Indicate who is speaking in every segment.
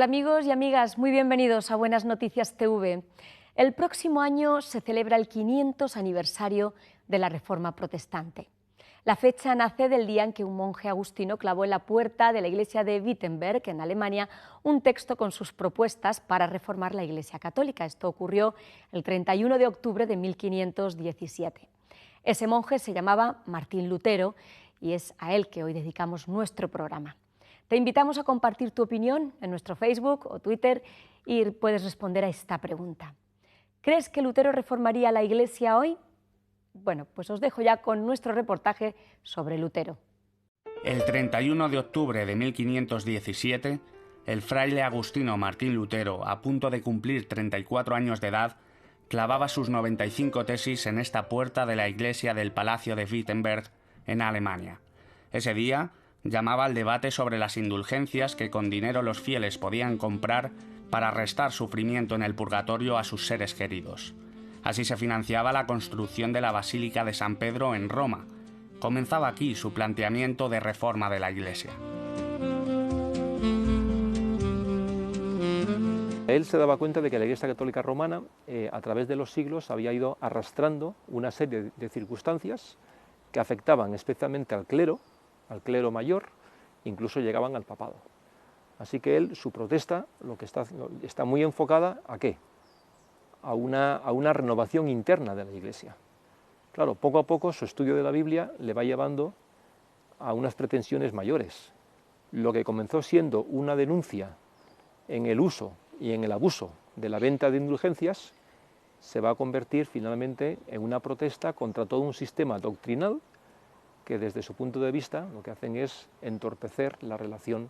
Speaker 1: amigos y amigas? Muy bienvenidos a Buenas Noticias TV. El próximo año se celebra el 500 aniversario de la Reforma Protestante. La fecha nace del día en que un monje agustino clavó en la puerta de la iglesia de Wittenberg, en Alemania, un texto con sus propuestas para reformar la Iglesia Católica. Esto ocurrió el 31 de octubre de 1517. Ese monje se llamaba Martín Lutero y es a él que hoy dedicamos nuestro programa. Te invitamos a compartir tu opinión en nuestro Facebook o Twitter y puedes responder a esta pregunta. ¿Crees que Lutero reformaría la Iglesia hoy? Bueno, pues os dejo ya con nuestro reportaje sobre Lutero.
Speaker 2: El 31 de octubre de 1517, el fraile agustino Martín Lutero, a punto de cumplir 34 años de edad, clavaba sus 95 tesis en esta puerta de la iglesia del Palacio de Wittenberg, en Alemania. Ese día llamaba al debate sobre las indulgencias que con dinero los fieles podían comprar para restar sufrimiento en el purgatorio a sus seres queridos. Así se financiaba la construcción de la Basílica de San Pedro en Roma. Comenzaba aquí su planteamiento de reforma de la Iglesia.
Speaker 3: Él se daba cuenta de que la Iglesia Católica Romana, a través de los siglos, había ido arrastrando una serie de circunstancias que afectaban especialmente al clero mayor, incluso llegaban al papado. Así que su protesta, lo que está muy enfocada ¿a qué? A una renovación interna de la Iglesia. Claro, poco a poco su estudio de la Biblia le va llevando a unas pretensiones mayores. Lo que comenzó siendo una denuncia en el uso y en el abuso de la venta de indulgencias, se va a convertir finalmente en una protesta contra todo un sistema doctrinal que desde su punto de vista lo que hacen es entorpecer la relación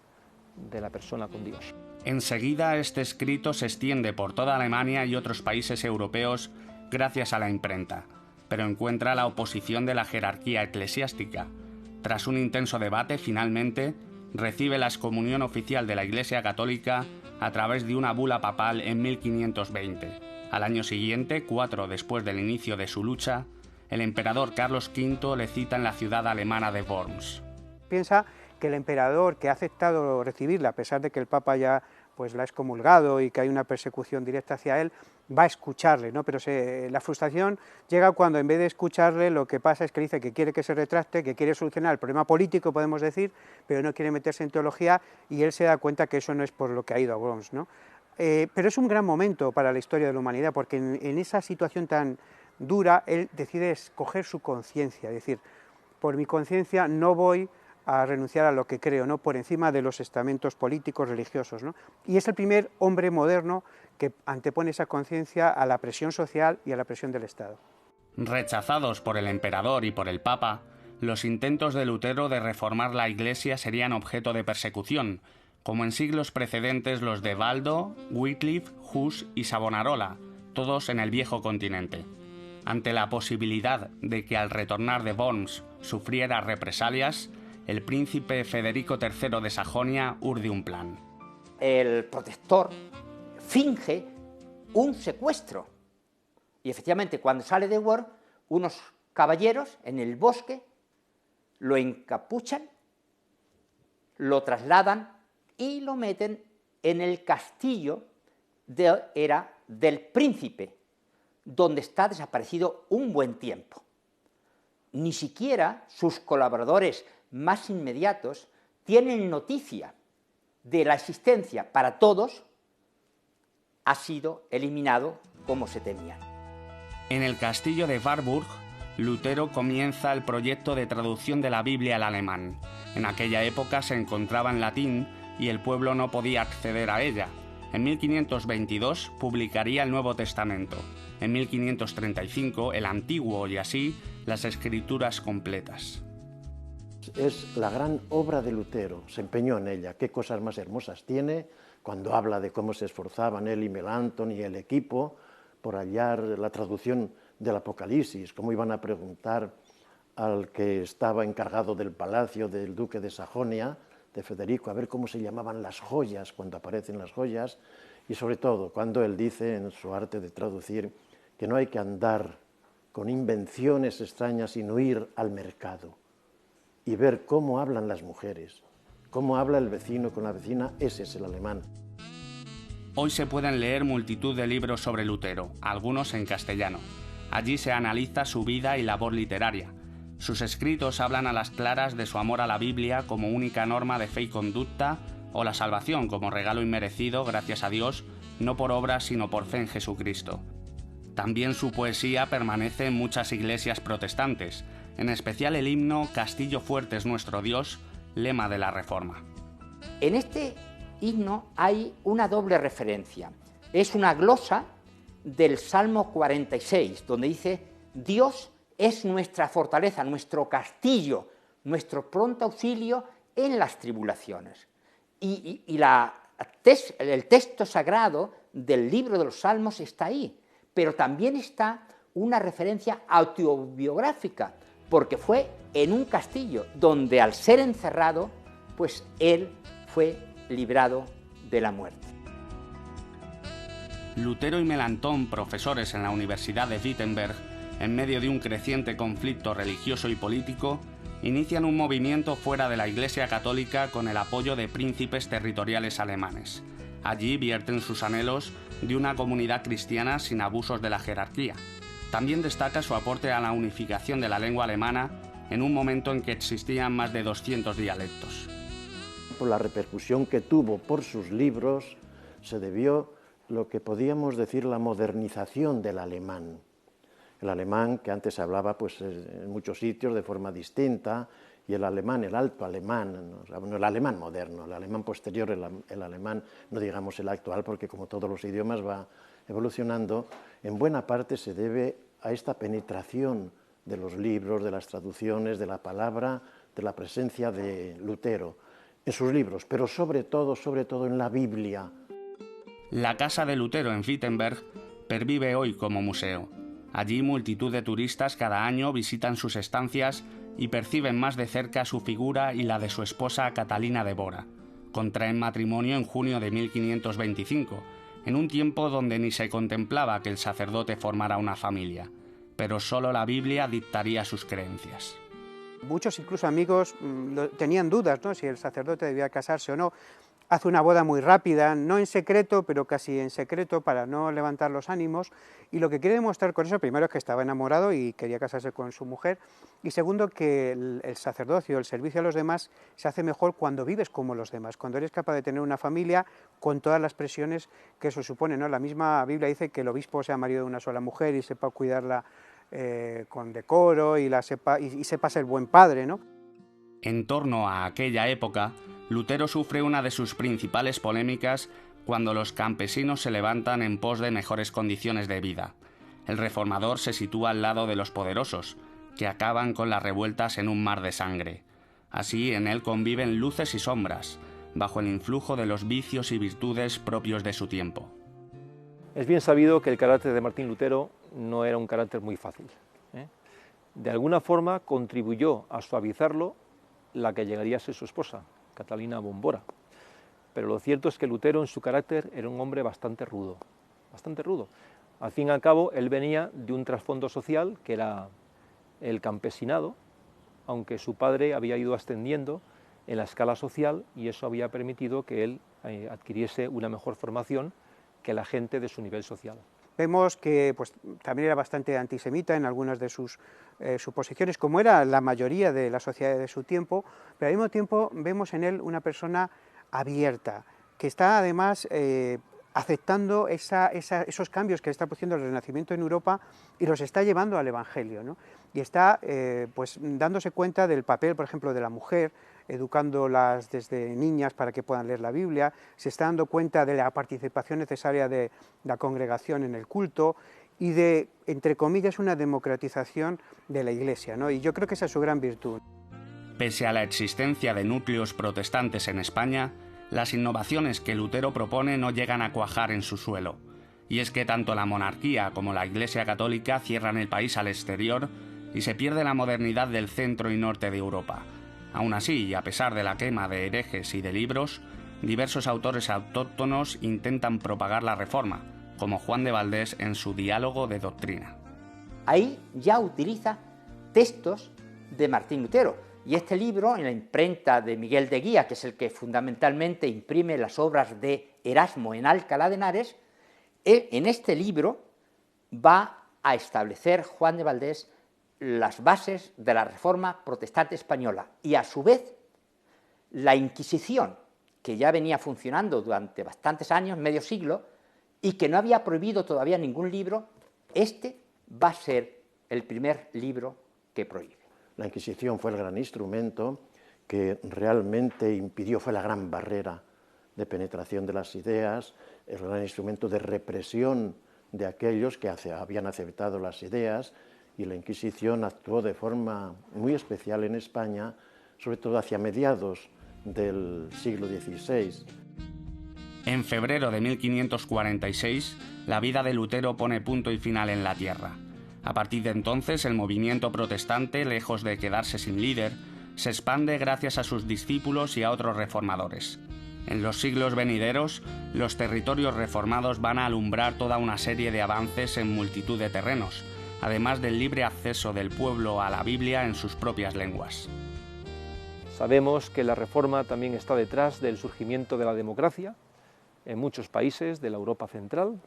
Speaker 3: de la persona con Dios.
Speaker 2: Enseguida este escrito se extiende por toda Alemania y otros países europeos gracias a la imprenta, pero encuentra la oposición de la jerarquía eclesiástica. Tras un intenso debate, finalmente recibe la excomunión oficial de la Iglesia Católica a través de una bula papal en 1520. Al año siguiente, 4 después del inicio de su lucha, el emperador Carlos V le cita en la ciudad alemana de Worms.
Speaker 4: Piensa que el emperador, que ha aceptado recibirla, a pesar de que el Papa ya pues la ha excomulgado y que hay una persecución directa hacia él, va a escucharle, ¿no? Pero la frustración llega cuando en vez de escucharle lo que pasa es que dice que quiere que se retracte, que quiere solucionar el problema político, podemos decir, pero no quiere meterse en teología y él se da cuenta que eso no es por lo que ha ido a Worms, ¿no? Pero es un gran momento para la historia de la humanidad, porque en esa situación tan dura él decide escoger su conciencia, es decir, por mi conciencia no voy a renunciar a lo que creo, ¿no? Por encima de los estamentos políticos, religiosos, ¿no? Y es el primer hombre moderno que antepone esa conciencia a la presión social y a la presión del Estado.
Speaker 2: Rechazados por el emperador y por el Papa, los intentos de Lutero de reformar la Iglesia serían objeto de persecución, como en siglos precedentes los de Baldo, Wycliffe, Hus y Savonarola, todos en el viejo continente. Ante la posibilidad de que al retornar de Worms sufriera represalias, el príncipe Federico III de Sajonia urde un plan.
Speaker 5: El protector finge un secuestro y efectivamente cuando sale de Worms, unos caballeros en el bosque lo encapuchan, lo trasladan y lo meten en el castillo del príncipe, donde está desaparecido un buen tiempo. Ni siquiera sus colaboradores más inmediatos tienen noticia de la existencia. Para todos ha sido eliminado como se temía.
Speaker 2: En el castillo de Warburg, Lutero comienza el proyecto de traducción de la Biblia al alemán. En aquella época se encontraba en latín y el pueblo no podía acceder a ella. En 1522 publicaría el Nuevo Testamento. En 1535 el Antiguo y así las Escrituras completas.
Speaker 6: Es la gran obra de Lutero, se empeñó en ella, qué cosas más hermosas tiene, cuando habla de cómo se esforzaban él y Melanchthon y el equipo por hallar la traducción del Apocalipsis, cómo iban a preguntar al que estaba encargado del palacio del duque de Sajonia, de Federico, a ver cómo se llamaban las joyas, cuando aparecen las joyas, y sobre todo cuando él dice en su arte de traducir que no hay que andar con invenciones extrañas, sino ir al mercado y ver cómo hablan las mujeres, cómo habla el vecino con la vecina. Ese es el alemán.
Speaker 2: Hoy se pueden leer multitud de libros sobre Lutero, algunos en castellano. Allí se analiza su vida y labor literaria. Sus escritos hablan a las claras de su amor a la Biblia como única norma de fe y conducta, o la salvación como regalo inmerecido, gracias a Dios, no por obras sino por fe en Jesucristo. También su poesía permanece en muchas iglesias protestantes, en especial el himno Castillo fuerte es nuestro Dios, lema de la Reforma.
Speaker 5: En este himno hay una doble referencia. Es una glosa del Salmo 46, donde dice: Dios es nuestra fortaleza, nuestro castillo, nuestro pronto auxilio en las tribulaciones. El texto sagrado del libro de los Salmos está ahí, pero también está una referencia autobiográfica, porque fue en un castillo donde, al ser encerrado, pues él fue librado de la muerte.
Speaker 2: Lutero y Melanchthon, profesores en la Universidad de Wittenberg, en medio de un creciente conflicto religioso y político, inician un movimiento fuera de la Iglesia Católica con el apoyo de príncipes territoriales alemanes. Allí vierten sus anhelos de una comunidad cristiana sin abusos de la jerarquía. También destaca su aporte a la unificación de la lengua alemana en un momento en que existían más de 200 dialectos.
Speaker 6: Por la repercusión que tuvo por sus libros, se debió lo que podíamos decir la modernización del alemán. El alemán, que antes se hablaba pues, en muchos sitios de forma distinta, y el alemán, el alto alemán, no el alemán moderno, el alemán posterior, el alemán, no digamos el actual, porque como todos los idiomas va evolucionando, en buena parte se debe a esta penetración de los libros, de las traducciones, de la palabra, de la presencia de Lutero en sus libros, pero sobre todo en la Biblia.
Speaker 2: La casa de Lutero en Wittenberg pervive hoy como museo. Allí multitud de turistas cada año visitan sus estancias y perciben más de cerca su figura y la de su esposa Catalina de Bora. Contraen matrimonio en junio de 1525, en un tiempo donde ni se contemplaba que el sacerdote formara una familia, pero solo la Biblia dictaría sus creencias.
Speaker 4: Muchos, incluso amigos, tenían dudas, ¿no?, si el sacerdote debía casarse o no. Hace una boda muy rápida, no en secreto, pero casi en secreto, para no levantar los ánimos, y lo que quiere demostrar con eso, primero, es que estaba enamorado y quería casarse con su mujer, y segundo, que el sacerdocio, el servicio a los demás, se hace mejor cuando vives como los demás, cuando eres capaz de tener una familia con todas las presiones que eso supone, ¿no? La misma Biblia dice que el obispo sea marido de una sola mujer y sepa cuidarla con decoro y sepa ser buen padre, ¿no?
Speaker 2: En torno a aquella época, Lutero sufre una de sus principales polémicas cuando los campesinos se levantan en pos de mejores condiciones de vida. El reformador se sitúa al lado de los poderosos, que acaban con las revueltas en un mar de sangre. Así, en él conviven luces y sombras, bajo el influjo de los vicios y virtudes propios de su tiempo.
Speaker 3: Es bien sabido que el carácter de Martín Lutero no era un carácter muy fácil, ¿eh? De alguna forma contribuyó a suavizarlo la que llegaría a ser su esposa, Catalina von Bora. Pero lo cierto es que Lutero, en su carácter, era un hombre bastante rudo, bastante rudo. Al fin y al cabo, él venía de un trasfondo social que era el campesinado, aunque su padre había ido ascendiendo en la escala social y eso había permitido que él adquiriese una mejor formación que la gente de su nivel social.
Speaker 4: Vemos que pues, también era bastante antisemita en algunas de sus suposiciones, como era la mayoría de la sociedad de su tiempo, pero al mismo tiempo vemos en él una persona abierta, que está además aceptando esos cambios que está produciendo el Renacimiento en Europa y los está llevando al Evangelio, ¿no? Y está pues, dándose cuenta del papel, por ejemplo, de la mujer, educándolas desde niñas para que puedan leer la Biblia, se está dando cuenta de la participación necesaria de la congregación en el culto y de, entre comillas, una democratización de la Iglesia, ¿no? Y yo creo que esa es su gran virtud.
Speaker 2: Pese a la existencia de núcleos protestantes en España, las innovaciones que Lutero propone no llegan a cuajar en su suelo. Y es que tanto la monarquía como la Iglesia Católica cierran el país al exterior y se pierde la modernidad del centro y norte de Europa. Aún así, y a pesar de la quema de herejes y de libros, diversos autores autóctonos intentan propagar la reforma, como Juan de Valdés en su Diálogo de Doctrina.
Speaker 5: Ahí ya utiliza textos de Martín Lutero, y este libro, en la imprenta de Miguel de Guía, que es el que fundamentalmente imprime las obras de Erasmo en Alcalá de Henares, en este libro va a establecer Juan de Valdés las bases de la Reforma protestante española y, a su vez, la Inquisición, que ya venía funcionando durante bastantes años, medio siglo, y que no había prohibido todavía ningún libro, este va a ser el primer libro que prohíbe.
Speaker 6: La Inquisición fue el gran instrumento que realmente impidió, fue la gran barrera de penetración de las ideas, el gran instrumento de represión de aquellos que habían aceptado las ideas, y la Inquisición actuó de forma muy especial en España, sobre todo hacia mediados del siglo XVI.
Speaker 2: En febrero de 1546, la vida de Lutero pone punto y final en la tierra. A partir de entonces, el movimiento protestante, lejos de quedarse sin líder, se expande gracias a sus discípulos y a otros reformadores. En los siglos venideros, los territorios reformados van a alumbrar toda una serie de avances en multitud de terrenos, además del libre acceso del pueblo a la Biblia en sus propias lenguas.
Speaker 3: Sabemos que la Reforma también está detrás del surgimiento de la democracia en muchos países de la Europa central.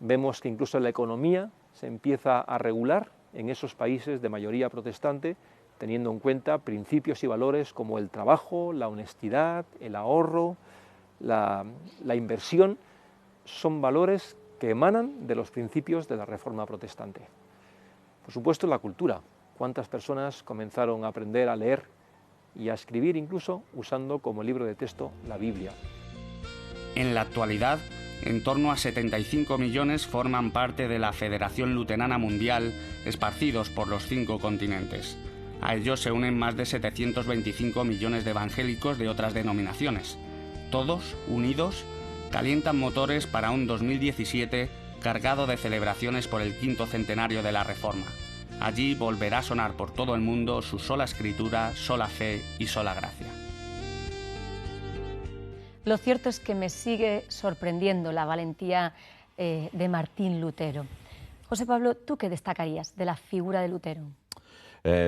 Speaker 3: Vemos que incluso la economía se empieza a regular en esos países de mayoría protestante, teniendo en cuenta principios y valores como el trabajo, la honestidad, el ahorro, la inversión. Son valores que emanan de los principios de la Reforma protestante. Por supuesto, la cultura. ¿Cuántas personas comenzaron a aprender a leer y a escribir incluso usando como libro de texto la Biblia?
Speaker 2: En la actualidad, en torno a 75 millones forman parte de la Federación Luterana Mundial, esparcidos por los 5 continentes. A ellos se unen más de 725 millones de evangélicos de otras denominaciones. Todos, unidos, calientan motores para un 2017 cargado de celebraciones por el 5º centenario de la Reforma. Allí volverá a sonar por todo el mundo su sola escritura, sola fe y sola gracia.
Speaker 1: Lo cierto es que me sigue sorprendiendo la valentía de Martín Lutero. José Pablo, ¿tú qué destacarías de la figura de Lutero?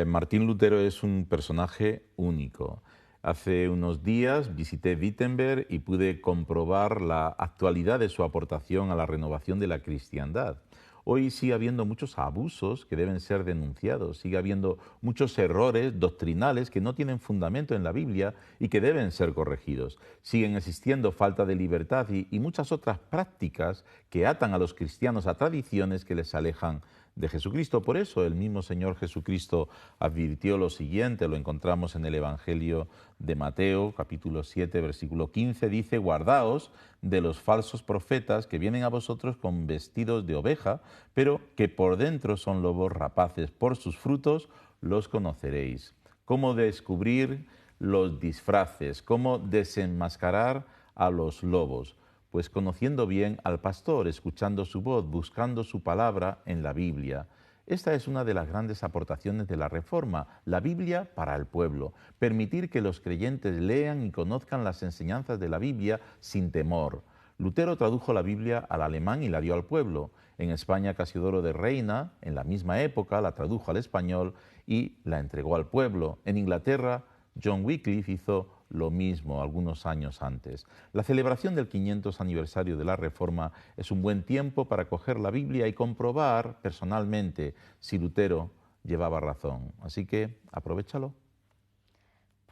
Speaker 7: Martín Lutero es un personaje único. Hace unos días visité Wittenberg y pude comprobar la actualidad de su aportación a la renovación de la cristiandad. Hoy sigue habiendo muchos abusos que deben ser denunciados, sigue habiendo muchos errores doctrinales que no tienen fundamento en la Biblia y que deben ser corregidos. Siguen existiendo falta de libertad y muchas otras prácticas que atan a los cristianos a tradiciones que les alejan de Jesucristo. Por eso el mismo Señor Jesucristo advirtió lo siguiente, lo encontramos en el Evangelio de Mateo, capítulo 7, versículo 15, dice: guardaos de los falsos profetas que vienen a vosotros con vestidos de oveja, pero que por dentro son lobos rapaces. Por sus frutos los conoceréis. ¿Cómo descubrir los disfraces? ¿Cómo desenmascarar a los lobos? Pues conociendo bien al pastor, escuchando su voz, buscando su palabra en la Biblia. Esta es una de las grandes aportaciones de la Reforma, la Biblia para el pueblo. Permitir que los creyentes lean y conozcan las enseñanzas de la Biblia sin temor. Lutero tradujo la Biblia al alemán y la dio al pueblo. En España, Casiodoro de Reina, en la misma época, la tradujo al español y la entregó al pueblo. En Inglaterra, John Wycliffe hizo lo mismo algunos años antes. La celebración del 500 aniversario de la Reforma es un buen tiempo para coger la Biblia y comprobar personalmente si Lutero llevaba razón. Así que aprovéchalo.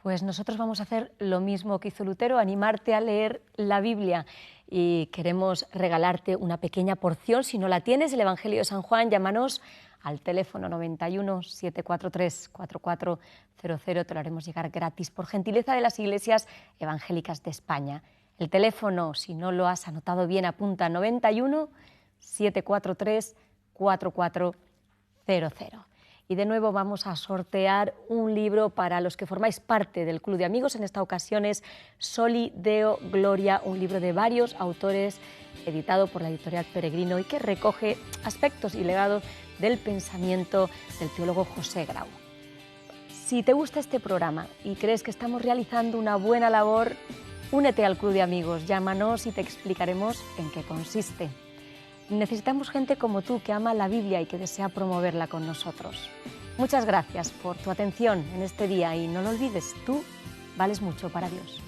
Speaker 1: Pues nosotros vamos a hacer lo mismo que hizo Lutero, animarte a leer la Biblia, y queremos regalarte una pequeña porción. Si no la tienes, el Evangelio de San Juan, llámanos al teléfono 91 743 4400, te lo haremos llegar gratis por gentileza de las iglesias evangélicas de España. El teléfono, si no lo has anotado bien, apunta: 91 743 4400. Y de nuevo vamos a sortear un libro para los que formáis parte del Club de Amigos. En esta ocasión es Soli Deo Gloria, un libro de varios autores, editado por la editorial Peregrino y que recoge aspectos y legados del pensamiento del teólogo José Grau. Si te gusta este programa y crees que estamos realizando una buena labor, únete al Club de Amigos, llámanos y te explicaremos en qué consiste. Necesitamos gente como tú que ama la Biblia y que desea promoverla con nosotros. Muchas gracias por tu atención en este día y no lo olvides, tú vales mucho para Dios.